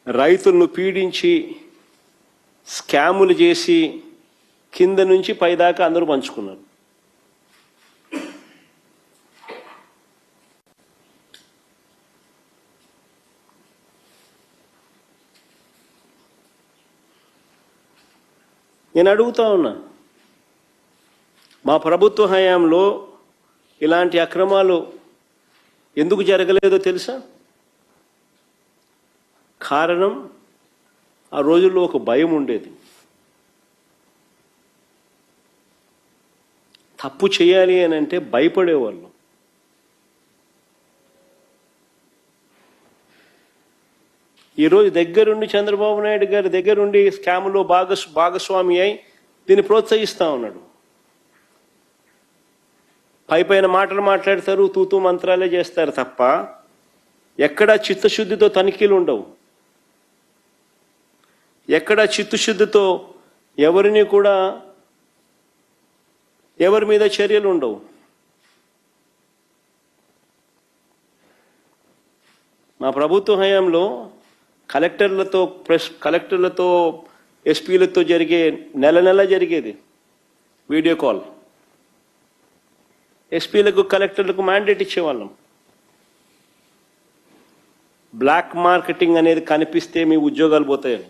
రైతులను పీడించి స్కాములు చేసి కింద నుంచి పైదాకా అందరూ పంచుకున్నారు. నేను అడుగుతా ఉన్నా, మా ప్రభుత్వ హయాంలో ఇలాంటి అక్రమాలు ఎందుకు జరగలేదో తెలుసా? కారణం, ఆ రోజుల్లో ఒక భయం ఉండేది. తప్పు చేయాలి అని అంటే భయపడేవాళ్ళు. ఈరోజు దగ్గరుండి చంద్రబాబు నాయుడు గారి దగ్గరుండి స్కామ్లో భాగస్వామి అయి దీన్ని ప్రోత్సహిస్తూ ఉన్నాడు. పైపైన మాటలు మాట్లాడతారు, తూతూ మంత్రాలే చేస్తారు తప్ప ఎక్కడా చిత్తశుద్ధితో తనిఖీలు ఉండవు. ఎక్కడా చిత్తశుద్ధితో ఎవరిని కూడా ఎవరి మీద చర్యలు ఉండవు. మా ప్రభుత్వ హయాంలో కలెక్టర్లతో ఎస్పీలతో జరిగే నెల జరిగేది వీడియో కాల్. ఎస్పీలకు కలెక్టర్లకు మ్యాండేట్ ఇచ్చేవాళ్ళం. బ్లాక్ మార్కెటింగ్ అనేది కనిపిస్తే మీ ఉద్యోగాలు పోతాయని.